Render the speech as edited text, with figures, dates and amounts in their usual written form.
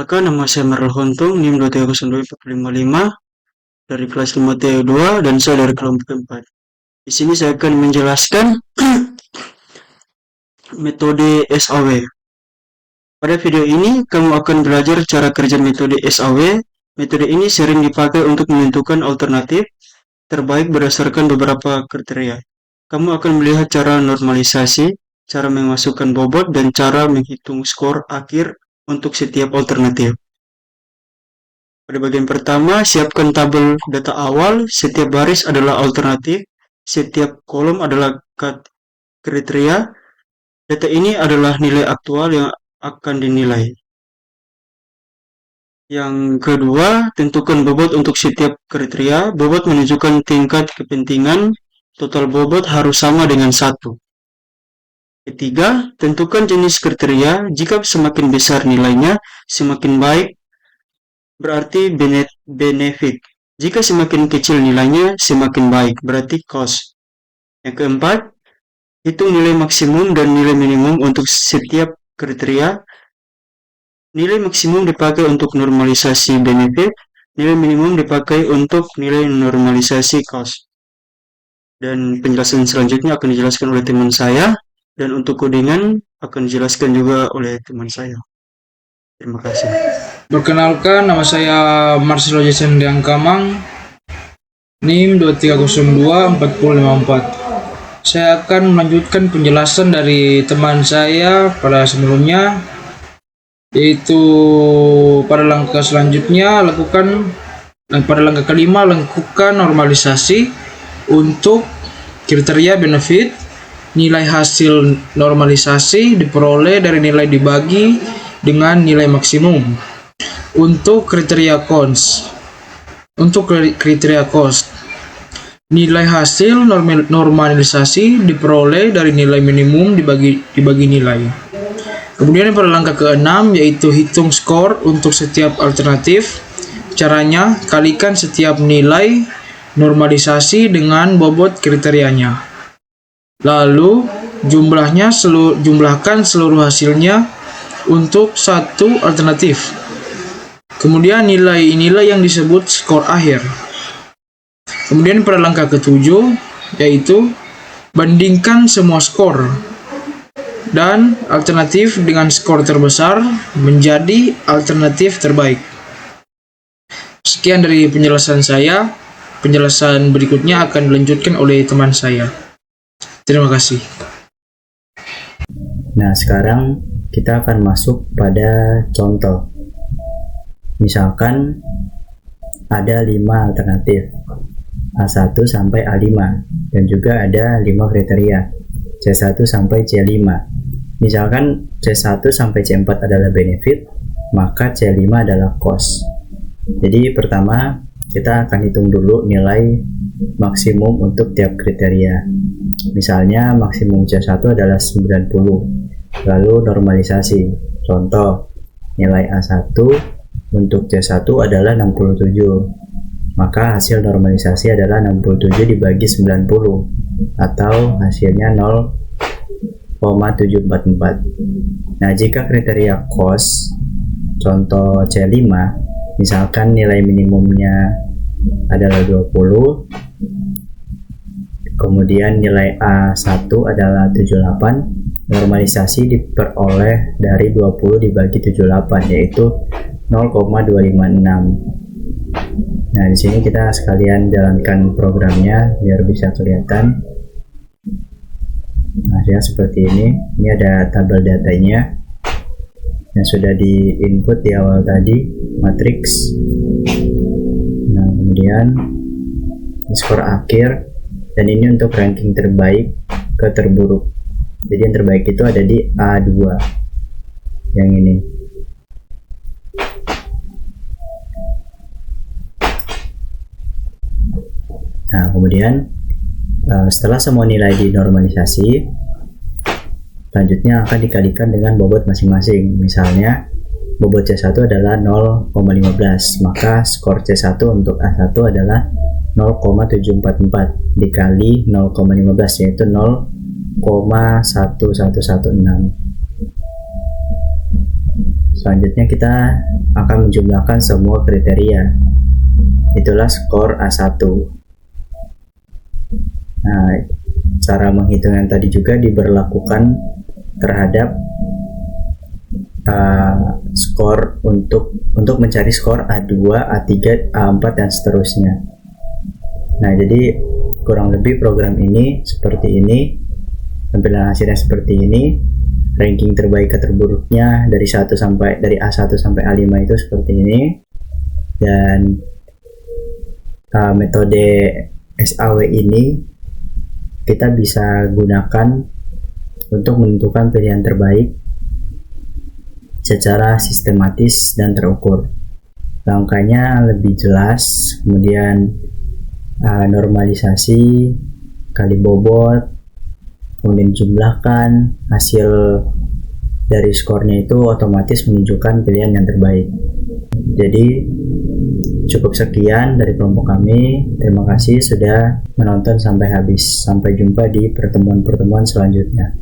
Perkenalkan, nama saya Merel Hontung, NIM 2302455 dari kelas 5 TU2 dan saya dari kelompok 4. Di sini saya akan menjelaskan metode SAW. Pada video ini, kamu akan belajar cara kerja metode SAW. Metode ini sering dipakai untuk menentukan alternatif terbaik berdasarkan beberapa kriteria. Kamu akan melihat cara normalisasi, cara memasukkan bobot, dan cara menghitung skor akhir untuk setiap alternatif. Pada bagian pertama, siapkan tabel data awal. Setiap baris adalah alternatif, setiap kolom adalah kriteria. Data ini adalah nilai aktual yang akan dinilai. Yang kedua, tentukan bobot untuk setiap kriteria. Bobot menunjukkan tingkat kepentingan. Total bobot harus sama dengan 1. Ketiga, tentukan jenis kriteria. Jika semakin besar nilainya, semakin baik, berarti benefit. Jika semakin kecil nilainya, semakin baik, berarti cost. Yang keempat, hitung nilai maksimum dan nilai minimum untuk setiap kriteria. Nilai maksimum dipakai untuk normalisasi benefit, nilai minimum dipakai untuk nilai normalisasi cost. Dan penjelasan selanjutnya akan dijelaskan oleh teman saya, dan untuk codingan akan dijelaskan juga oleh teman saya. Terima kasih. Perkenalkan, nama saya Marcelo Jason Diangkamang, NIM 23024054. Saya akan melanjutkan penjelasan dari teman saya pada sebelumnya, yaitu pada langkah selanjutnya pada langkah kelima lakukan normalisasi untuk kriteria benefit. Nilai hasil normalisasi diperoleh dari nilai dibagi dengan nilai maksimum. Untuk kriteria cost, nilai hasil normalisasi diperoleh dari nilai minimum dibagi nilai. Kemudian pada langkah ke-6 yaitu hitung skor untuk setiap alternatif. Caranya, kalikan setiap nilai normalisasi dengan bobot kriterianya. Lalu jumlahkan seluruh hasilnya untuk satu alternatif. Kemudian nilai yang disebut skor akhir. Kemudian pada langkah ke-7 yaitu bandingkan semua skor dan alternatif dengan skor terbesar menjadi alternatif terbaik. Sekian dari penjelasan saya. Penjelasan berikutnya akan dilanjutkan oleh teman saya. Terima kasih. Nah, sekarang kita akan masuk pada contoh. Misalkan ada 5 alternatif A1 sampai A5 dan juga ada 5 kriteria C1 sampai C5. Misalkan C1 sampai C4 adalah benefit, maka C5 adalah cost. Jadi pertama kita akan hitung dulu nilai maksimum untuk tiap kriteria. Misalnya maksimum C1 adalah 90. Lalu normalisasi. Contoh, nilai A1 untuk C1 adalah 67. Maka hasil normalisasi adalah 67 dibagi 90 atau hasilnya 0,744. Nah, jika kriteria cost, contoh C5, misalkan nilai minimumnya adalah 20, kemudian nilai A1 adalah 78, normalisasi diperoleh dari 20 dibagi 78 yaitu 0,256. Nah, di sini kita sekalian jalankan programnya biar bisa kelihatan. Hasilnya seperti ini. Ini ada tabel datanya yang sudah di input di awal tadi, matriks. Nah, kemudian skor akhir, dan ini untuk ranking terbaik ke terburuk. Jadi yang terbaik itu ada di A2 yang ini. Nah, kemudian setelah semua nilai dinormalisasi, selanjutnya akan dikalikan dengan bobot masing-masing. Misalnya bobot C1 adalah 0,15, maka skor C1 untuk A1 adalah 0,744 dikali 0,15 yaitu 0,1116. Selanjutnya kita akan menjumlahkan semua kriteria. Itulah skor A1. Nah, cara menghitung yang tadi juga diberlakukan terhadap skor untuk mencari skor A2, A3, A4 dan seterusnya. Nah, jadi kurang lebih program ini seperti ini, tampilan hasilnya seperti ini. Ranking terbaik ke terburuknya dari A1 sampai A5 itu seperti ini. Dan metode SAW ini kita bisa gunakan untuk menentukan pilihan terbaik secara sistematis dan terukur. Langkahnya lebih jelas, kemudian normalisasi, kali bobot, kemudian jumlahkan, hasil dari skornya itu otomatis menunjukkan pilihan yang terbaik. Jadi cukup sekian dari kelompok kami. Terima kasih sudah menonton sampai habis. Sampai jumpa di pertemuan-pertemuan selanjutnya.